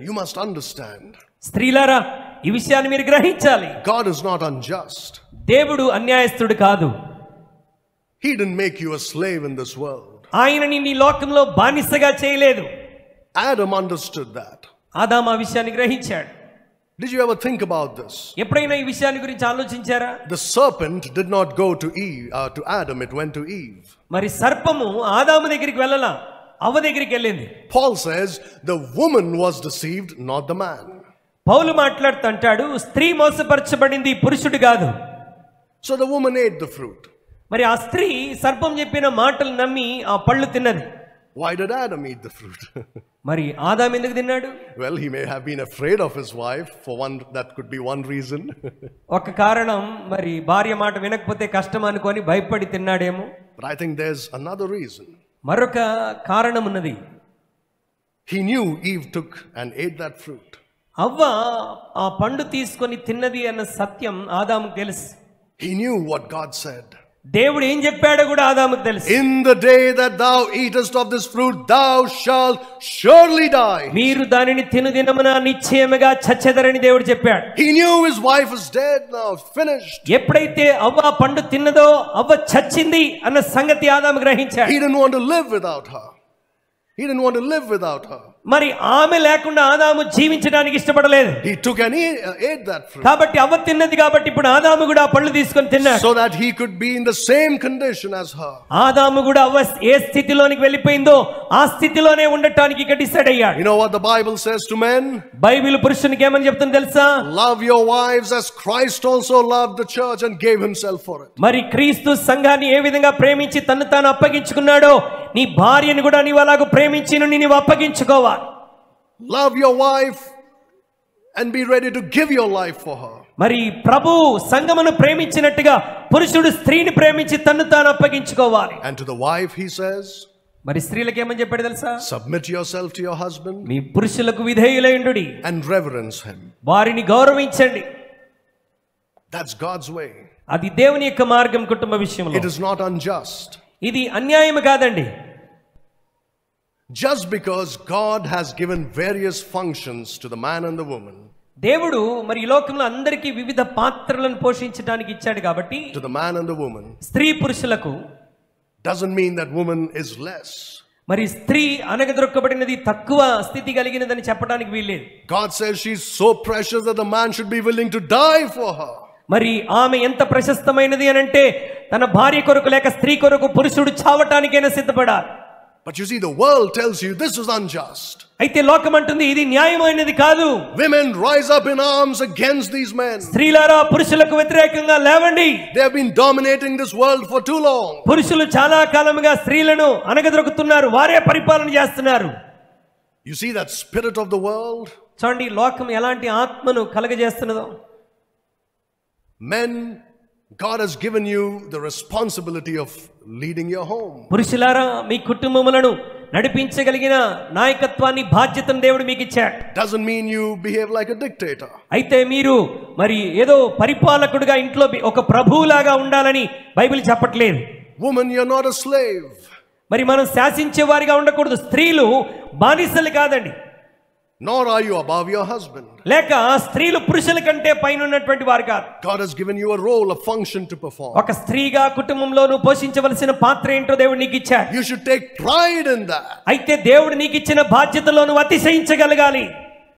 You must understand. స్త్రీలారా ఈ విషయాన్ని మీరు గ్రహించాలి. God is not unjust. దేవుడు అన్యాయస్తుడు కాదు. He didn't make you a slave in this world. ఆయనని నీ లోకంలో బానిసగా చేయలేదు. Adam understood that. ఆదాము ఆ విషయాన్ని గ్రహించాడు. Did you ever think about this? ఎప్పుడైనా ఈ విషయాన్ని గురించి ఆలోచించారా? The serpent did not go to Adam, it went to Eve. మరి సర్పము ఆదాము దగ్గరికి వెళ్ళలా, అవ్వ దగ్గరికి వెళ్ళింది. Paul says the woman was deceived, not the man. పౌలు మాట్లాడుతుంటాడు, స్త్రీ మోసపరచబడింది, పురుషుడు కాదు. So the woman ate the fruit. మరి ఆ స్త్రీ సర్పం చెప్పిన మాటలు నమ్మి ఆ పళ్ళు తిన్నది. Why did Adam eat the fruit? మరి ఆదాము ఎందుకు తిన్నాడు? Well, he may have been afraid of his wife. For one, that could be one reason. ఒక కారణం, మరి భార్య మాట వినకపోతే కష్టం అనుకొని భయపడి తిన్నాడేమో. But I think there's another reason. మరొక కారణం ఉన్నది. He knew Eve took and ate that fruit. అవ్వ ఆ పండు తీసుకొని తిన్నది అన్న సత్యం ఆదాముకు తెలుసు. He knew what God said. దేవుడు ఏం చెప్పాడో కూడా ఆదాముకు తెలుసు. In the day that thou eatest of this fruit, thou shalt surely die. మీరు దానిని తిను దినమున నిశ్చయముగా చచ్చెదరని దేవుడు చెప్పాడు. He knew his wife is dead now, finished. ఎప్పుడైతే అవ్వ పండు తిన్నదో అవ్వ చచ్చింది అన్న సంగతి ఆదాము గ్రహించాడు. He didn't want to live without her. He didn't want to live without her. మరి ఆమె లేకుండా ఆదాము జీవించడానికి ఇష్టపడలేదు. He took and ate that fruit. కాబట్టి అవ్వ తిన్నది కాబట్టి ఇప్పుడు ఆదాము కూడా ఆ పళ్ళు తీసుకొని తిన్నాడు. So that he could be in the same condition as her. ఆదాము కూడా అవ్వ ఏ స్థితిలోనికి వెళ్ళిపోయిందో ఆ స్థితిలోనే ఉండటానికి ఇక్కడ డిసైడ్ అయ్యాడు. You know what the Bible says to men? Bible పురుషునికి ఏమని చెప్తుంది తెలుసా? Love your wives as Christ also loved the church and gave himself for it. మరి క్రీస్తు సంఘాన్ని ఏ విధంగా ప్రేమించి తన్ను తాను అప్పగించుకున్నాడో నీ భార్యను కూడా నీవు అలాగ ప్రేమించి నీవు అప్పగించుకోవాలి. Love your wife and be ready to give your life for her. మరి ప్రభు సంఘమును ప్రేమించినట్టుగా పురుషుడు స్త్రీని ప్రేమించి తన్ను తాను అప్పగించుకోవాలి. And to the wife he says, మరి స్త్రీలకు ఏమని చెప్పాడు తెలుసా? submit yourself to your husband. మీ పురుషులకు విధేయులైండుడి and reverence him. వారిని గౌరవించండి. That's God's way. అది దేవుని యొక్క మార్గం కుటుంబ విషయంలో. It is not unjust. ఇది అన్యాయం కాదండి. Just because God has given various functions to the man and the woman, దేవుడు మరి ఈ లోకంలో అందరికీ వివిధ పాత్రలను పోషించడానికి ఇచ్చాడు కాబట్టి to the man and the woman, స్త్రీ పురుషులకు doesn't mean that woman is less. మరి స్త్రీ అనగదొక్కబడినది తక్కువ స్థితి కలిగినదని చెప్పడానికి వీల్లేదు. God says she's so precious that the man should be willing to die for her. మరి ఆమె ఎంత ప్రశస్తమైనది అని అంటే తన భార్య కొరకు లేక స్త్రీ కొరకు పురుషుడు చావటానికైనా సిద్ధపడాలి. But you see, the world tells you this is unjust. అయితే లోకం అంటుంది ఇది న్యాయమైనది కాదు. Women rise up in arms against these men. స్త్రీలారా పురుషులకు వ్యతిరేకంగా లేవండి. They have been dominating this world for too long. పురుషులు చాలా కాలముగా స్త్రీలను అనగదొక్కుతున్నారు, వారే పరిపాలన చేస్తున్నారు. You see that spirit of the world? చూడండి లోకం ఎలాంటి ఆత్మను కలగజేస్తున్నదో. Men, God has given you the responsibility of leading your home. పురుషులారా మీ కుటుంబములను నడిపించగలిగిన నాయకత్వాన్ని బాధ్యతను దేవుడు మీకు ఇచ్చాడు. Doesn't mean you behave like a dictator. అయితే మీరు మరి ఏదో పరిపాలకుడిగా ఇంట్లో ఒక ప్రభువులాగా ఉండాలని బైబిల్ చెప్పట్లేదు. Woman, you're not a slave. మరి మనం శాసించే వారిగా ఉండకూడదు. స్త్రీలు బానిసలు కాదండి. Nor are you above your husband. లేక స్త్రీలు పురుషుల కంటే పైన ఉన్నటువంటి వారు కాదు. God has given you a role, a function to perform. ఒక స్త్రీగా కుటుంబంలోను పోషించవలసిన పాత్ర ఏంటో దేవుడు నీకు ఇచ్చాడు. You should take pride in that. అయితే దేవుడు నీకు ఇచ్చిన బాధ్యతలోను అతిశయించగలగాలి.